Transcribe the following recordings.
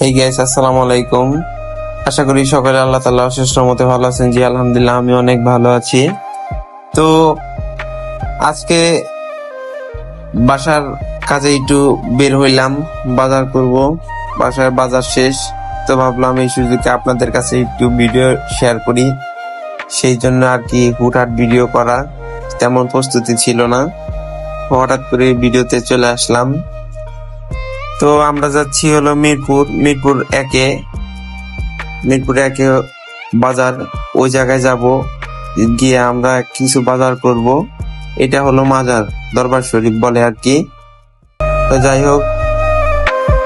Hey guys, আসসালামু আলাইকুম। আশা করি সকলে আল্লাহ তাআলার অশেষ রহমতে ভালো আছেন। জি আলহামদুলিল্লাহ, আমি অনেক ভালো আছি। তো আজকে বাসার কাজে একটু বের হইলাম, বাজার করব। বাসার বাজার শেষ, তো ভাবলাম এই সুযোগে আপনাদের কাছে একটু ভিডিও শেয়ার করি। সেই জন্য আর কি হুটহাট ভিডিও করা, তেমন প্রস্তুতি ছিল না, হঠাৎ করে ভিডিওতে চলে আসলাম। তো আমরা যাচ্ছি হলো মিরপুর একে বাজার। ওই জায়গায় যাব, গিয়ে আমরা কিছু বাজার করব। এটা হলো মাজার, দরবার শরীফ বলে আর কি। তো যাই হোক,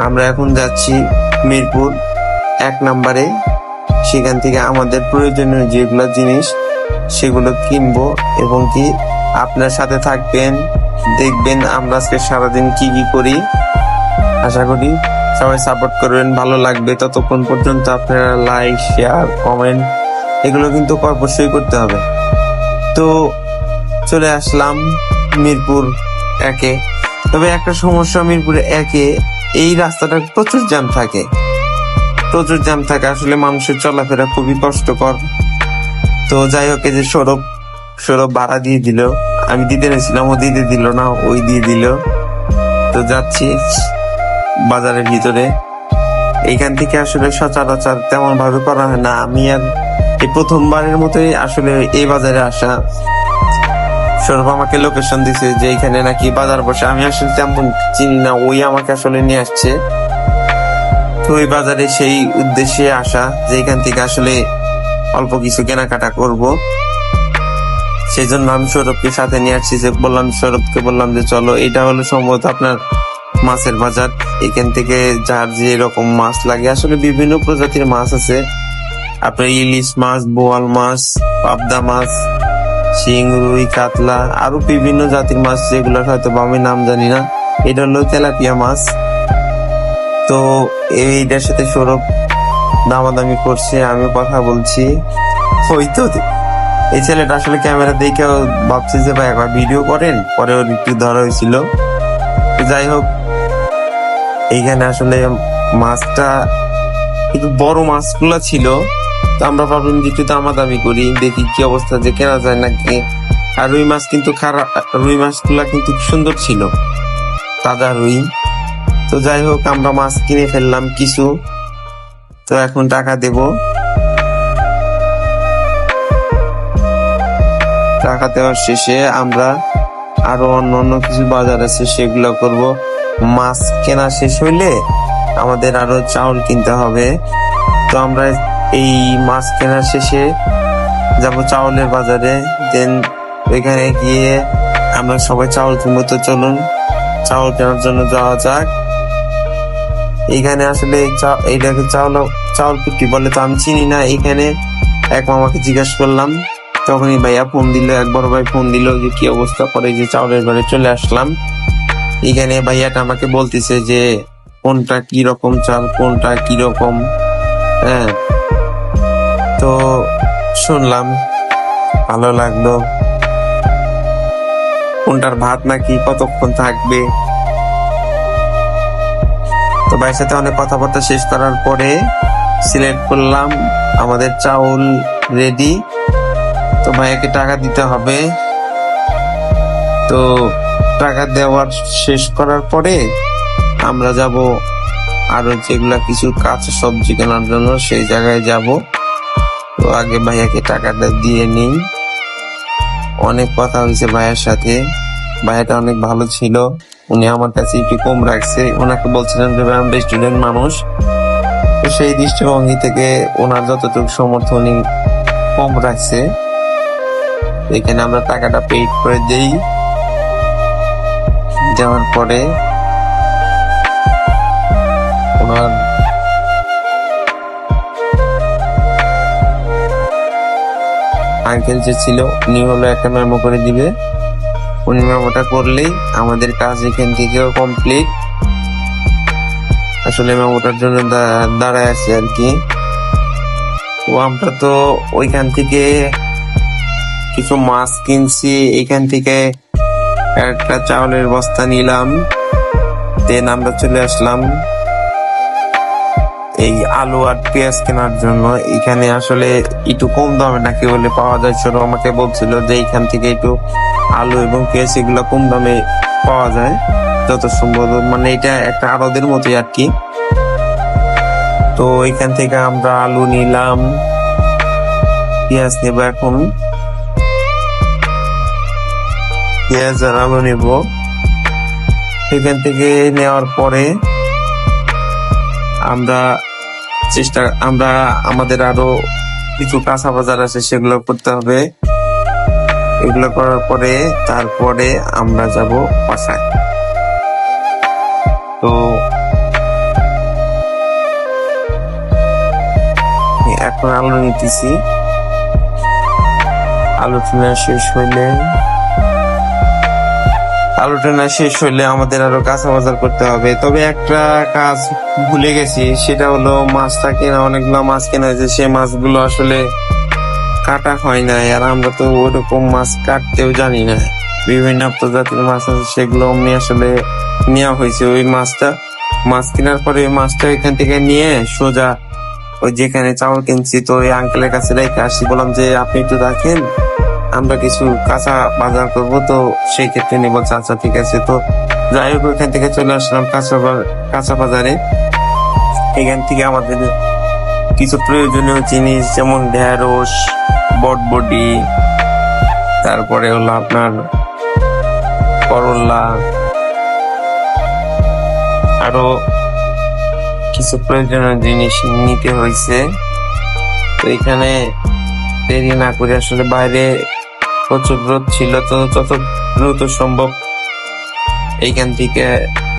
আমরা এখন যাচ্ছি মিরপুর 1 নম্বরে। সেখান থেকে আমাদের প্রয়োজনীয় যেগুলো জিনিস সেগুলো কিনবো, এবং কি আপনার সাথে থাকবেন, দেখবেন আমরা আজকে সারাদিন কি কি করি। আশা করি সবাই সাপোর্ট করবেন, ভালো লাগবে। ততক্ষণ পর্যন্ত আপনারা লাইক, শেয়ার, কমেন্ট এগুলো কিন্তু অবশ্যই করতে হবে। তো চলে আসলাম মিরপুর 1-এ। তবে একটা সমস্যা, মিরপুর 1-এ এই রাস্তাটা প্রচুর জ্যাম থাকে। আসলে মানুষের চলাফেরা খুবই কষ্টকর। তো যাই হোক, এই যে সৌরভ ভাড়া দিয়ে দিল, আমি দিতে নিয়েছিলাম, ও দিতে দিল না, ওই দিয়ে দিল। তো যাচ্ছি বাজারের ভিতরে। এইখান থেকে আসলে সচরাচর তেমন ভাবে করা হয় না। আমি আর এই প্রথমবারের মতোই আসলে এই বাজারে আসা। সৌরভ আমাকে লোকেশন দিছে যে এখানে নাকি বাজার বসে। আমি আসলে তেমন চিনি না, ওই আমাকে আসলে নিয়ে আসছে। তো ওই বাজারে সেই উদ্দেশ্যে আসা যে এখান থেকে আসলে অল্প কিছু কেনাকাটা করব। সেই জন্য আমি সৌরভকে সাথে নিয়ে আসছি। সৌরভকে বললাম যে চলো, এটা হলো সম্ভবত আপনার মাছের বাজার। এখান থেকে যার যে রকম মাছ লাগে, আসলে বিভিন্ন প্রজাতির মাছ আছে। আপনার ইলিশ মাছ, বোয়াল মাছ, পাবদা মাছ, শিং, রুই, কাতলা, আরো বিভিন্ন জাতির মাছ, যেগুলো হয়তো আমি নাম জানি না। এটা হলো তেলাপিয়া মাছ। তো এইটার সাথে সৌরভ দামাদামি করছে, আমি কথা বলছি। ওই তো এই ছেলেটা আসলে ক্যামেরা দেখে ভাবছে যে ভাই একবার ভিডিও করেন, পরে ওর একটু ধরা হয়েছিল। যাই হোক, এইখানে আসলে মাছটা একটু বড় মাছগুলা ছিল। তো আমরা ভাবলাম যে একটু দামাদামি করি, দেখি কি অবস্থা, যে কেনা যায় নাকি। আর রুই মাছ কিন্তু খারাপ, রুই মাছগুলা কিন্তু সুন্দর ছিল, তাজা রুই। তো যাই হোক, আমরা মাছ কিনে ফেললাম কিছু। তো এখন টাকা দেব। টাকা দেওয়ার শেষে আমরা আরো অন্য কিছু বাজার আছে, সেগুলো করব। মাছ কেনা শেষ হইলে আমাদের আরো চাউল কিনতে হবে। তো আমরা এই মাছ কেনার শেষে যাব চাউলের বাজারে। দেন ওইখানে গিয়ে আমরা সবাই চাউল কিনবো। তো চলুন চাউল কেনার জন্য যাওয়া যাক। এইখানে আসলে এইটাকে চাউল কুটি বলে, তো আমি চিনি না। এখানে এক মামাকে জিজ্ঞেস করলাম, তখনই ভাইয়া ফোন দিল, এক বড় ভাই ফোন দিল যে কি অবস্থা। পরে যে চাউলের বাড়ি চলে আসলাম। এখানে ভাইয়াটা আমাকে বলতেছে যে কোনটা কি রকম চাল, কোনটা কি রকম। হ্যাঁ, তো শুনলাম, ভালো লাগলো। কোনটার ভাত নাকি কতক্ষণ থাকবে। তো ভাইয়ের সাথে অনেক কথাবার্তা শেষ করার পরে সিলেক্ট করলাম, আমাদের চাউল রেডি। তো ভাইয়াকে টাকা দিতে হবে। তো টাকা দেওয়ার শেষ করার পরে আমরা যাব আরো যেগুলা কিছু কাঁচা সবজি কেনার জন্য, সেই জায়গায় যাব। তো আগে ভাইয়াকে টাকাটা দিয়ে নিই। অনেক কথা হয়েছে ভাইয়ের সাথে, ভাইয়াটা অনেক ভালো ছিল। উনি আমার কাছে একটু কম রাখছে। ওনাকে বলছিলেন যে আমরা স্টুডেন্ট মানুষ, তো সেই দৃষ্টিভঙ্গি থেকে ওনার যতটুকু সমর্থন উনি কম রাখছে। এখানে আমরা টাকাটা পে করে দেই। দেওয়ার পরে ওনার আঙ্কেল যে ছিল, উনি হলো একটা মেমো করে দিবে। উনি মেমোটা করলেই আমাদের কাজ এখান থেকেও কমপ্লিট। আসলে মেমোটার জন্য দাঁড়ায় আছি আর কি। তো আমরা তো ওইখান থেকে কিছু মাছ কিনছি, এখান থেকে একটা চাউলের বস্তা নিলাম। দেন আমরা চলে আসলাম এই আলু আর পেঁয়াজ কেনার জন্য। এখানে আসলে একটু কম দামে নাকি বলে পাওয়া যায়, সৌরভ আমাকে বলছিল যে এখান থেকে একটু আলু এবং পেঁয়াজ এগুলো কম দামে পাওয়া যায় যত সম্ভব, মানে এটা একটা আড়তের মতোই আর কি। তো এখান থেকে আমরা আলু নিলাম, পেঁয়াজ নেব, এখন পেঁয়াজ আর আলু নেব। এখান থেকে নেওয়ার পরে আমরা আমাদের আরো কিছু কাঁচা বাজার আছে সেগুলো করতে হবে। এগুলো করার পরে তারপরে আমরা যাব বাসায়। তো এখন আলু নিতেছি, আলু টেনা শেষ হইলে আমাদের আরো কাঁচা বাজার করতে হবে। তবে একটা কাজ ভুলে গেছি, সেটা হলো মাছটা কেনা, অনেকগুলো মাছ কেনা হয়েছে, সেই মাছগুলো আসলে কাটা হয় না। আর আমরা তো ওরকম মাছ কাটতেও জানি না, বিভিন্ন প্রজাতির মাছ আছে সেগুলো অমনি আসলে নেওয়া হয়েছে। ওই মাছ কেনার পরে ওই মাছটা এখান থেকে নিয়ে সোজা ওই যেখানে চাউল কিনছি, তো ওই আঙ্কেলের কাছে রেখে আসি, বললাম যে আপনি একটু রাখেন, আমরা কিছু কাঁচা বাজার করবো। তো সেই ক্ষেত্রে নিয়ে বলছে আচ্ছা ঠিক আছে। তো যাই হোক ওইখান থেকে চলে আসলাম কাঁচা বাজারে। এখান থেকে আমাদের কিছু প্রয়োজনীয় জিনিস যেমন ঢেঁড়স, বটবটি, তারপরে হলো আপনার করলা, আরো কিছু প্রয়োজনীয় জিনিস নিতে হয়েছে। তো এখানে দেরি না করে আসলে বাইরে প্রচুর রোদ ছিল, তো যত দ্রুত সম্ভব এইখান থেকে